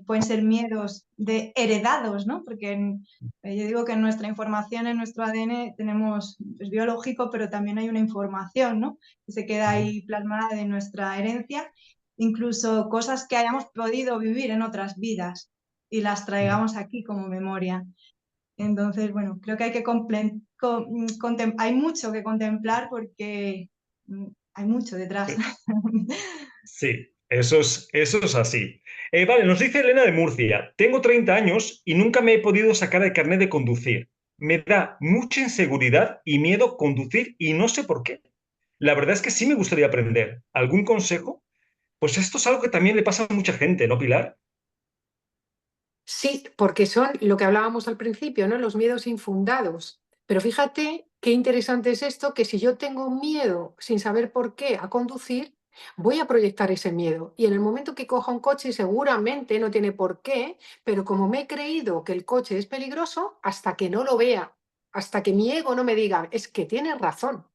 pueden ser miedos heredados, ¿no? Porque yo digo que en nuestra información, en nuestro ADN, tenemos, es biológico, pero también hay una información, ¿no? Que se queda ahí plasmada de nuestra herencia, incluso cosas que hayamos podido vivir en otras vidas y las traigamos aquí como memoria. Entonces, bueno, creo que hay que hay mucho que contemplar porque hay mucho detrás. Sí, eso es así. Vale, nos dice Elena de Murcia, tengo 30 años y nunca me he podido sacar el carnet de conducir. Me da mucha inseguridad y miedo conducir y no sé por qué. La verdad es que sí me gustaría aprender. ¿Algún consejo? Pues esto es algo que también le pasa a mucha gente, ¿no, Pilar? Sí, porque son lo que hablábamos al principio, ¿no? Los miedos infundados. Pero fíjate qué interesante es esto, que si yo tengo miedo sin saber por qué a conducir, voy a proyectar ese miedo. Y en el momento que coja un coche, seguramente no tiene por qué, pero como me he creído que el coche es peligroso, hasta que no lo vea, hasta que mi ego no me diga, es que tienes razón,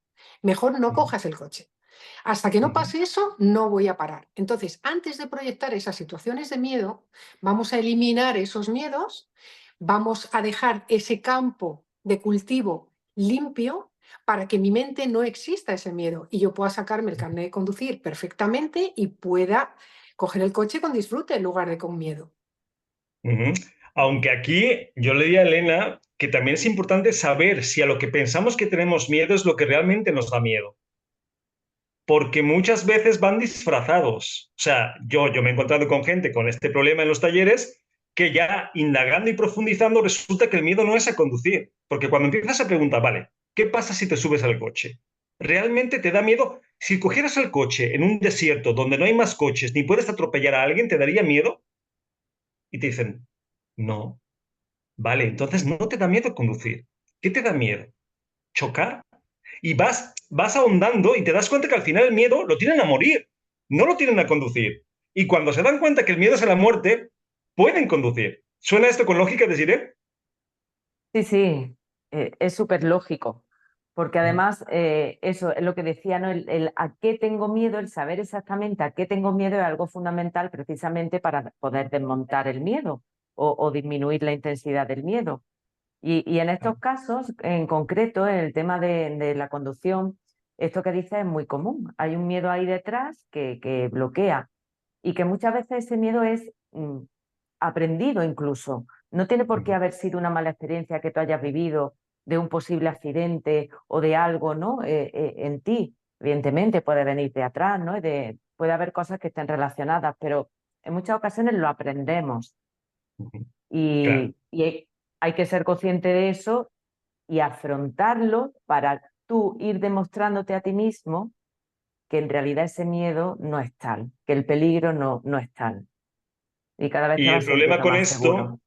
mejor no cojas el coche. Hasta que no pase eso, no voy a parar. Entonces, antes de proyectar esas situaciones de miedo, vamos a eliminar esos miedos, vamos a dejar ese campo de cultivo limpio para que en mi mente no exista ese miedo y yo pueda sacarme el carnet de conducir perfectamente y pueda coger el coche con disfrute en lugar de con miedo. Ujú. Aunque aquí yo le diría a Elena que también es importante saber si a lo que pensamos que tenemos miedo es lo que realmente nos da miedo. Porque muchas veces van disfrazados. O sea, yo me he encontrado con gente con este problema en los talleres que ya indagando y profundizando resulta que el miedo no es a conducir. Porque cuando empiezas a preguntar, vale, ¿qué pasa si te subes al coche? ¿Realmente te da miedo? Si cogieras el coche en un desierto donde no hay más coches ni puedes atropellar a alguien, ¿te daría miedo? Y te dicen, no. Vale, entonces no te da miedo conducir. ¿Qué te da miedo? ¿Chocar? Y vas ahondando y te das cuenta que al final el miedo lo tienen a morir, no lo tienen a conducir. Y cuando se dan cuenta que el miedo es a la muerte, pueden conducir. ¿Suena esto con lógica, Desiree? Sí, sí, es súper lógico, porque además eso es lo que decía, ¿no? El a qué tengo miedo, el saber exactamente a qué tengo miedo es algo fundamental precisamente para poder desmontar el miedo o disminuir la intensidad del miedo. Y en estos casos, en concreto, en el tema de la conducción, esto que dices es muy común. Hay un miedo ahí detrás que bloquea y que muchas veces ese miedo es aprendido incluso. No tiene por qué haber sido una mala experiencia que tú hayas vivido de un posible accidente o de algo, ¿no? En ti. Evidentemente puede venir de atrás, ¿no? Puede haber cosas que estén relacionadas, pero en muchas ocasiones lo aprendemos Claro. y hay que ser consciente de eso y afrontarlo para tú ir demostrándote a ti mismo que en realidad ese miedo no es tal, que el peligro no es tal. Y cada vez te Y el vas problema sintiendo con más esto seguro.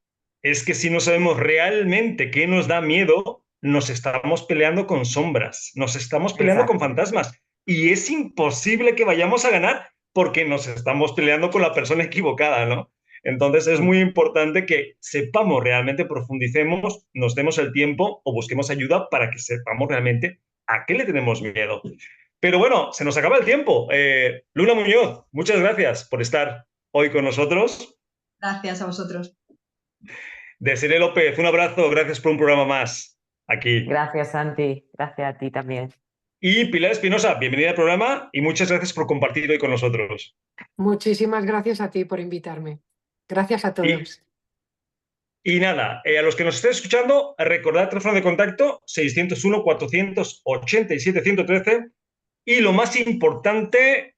es que si no sabemos realmente qué nos da miedo, nos estamos peleando con sombras, nos estamos peleando con Exacto. fantasmas. Y es imposible que vayamos a ganar porque nos estamos peleando con la persona equivocada, ¿no? Entonces es muy importante que sepamos realmente, profundicemos, nos demos el tiempo o busquemos ayuda para que sepamos realmente a qué le tenemos miedo. Pero bueno, se nos acaba el tiempo. Luna Muñoz, muchas gracias por estar hoy con nosotros. Gracias a vosotros. Desiree López, un abrazo, gracias por un programa más aquí. Gracias, Santi. Gracias a ti también. Y Pilar Espinosa, bienvenida al programa y muchas gracias por compartir hoy con nosotros. Muchísimas gracias a ti por invitarme. Gracias a Y, todos. y nada, a los que nos estén escuchando, recordad el teléfono de contacto 601-487-113 y lo más importante,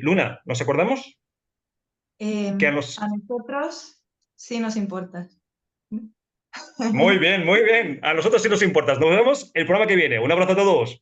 Luna, ¿nos acordamos? Que a A nos... nosotros sí nos importa. Muy bien, muy bien. A nosotros sí nos importa. Nos vemos el programa que viene. Un abrazo a todos.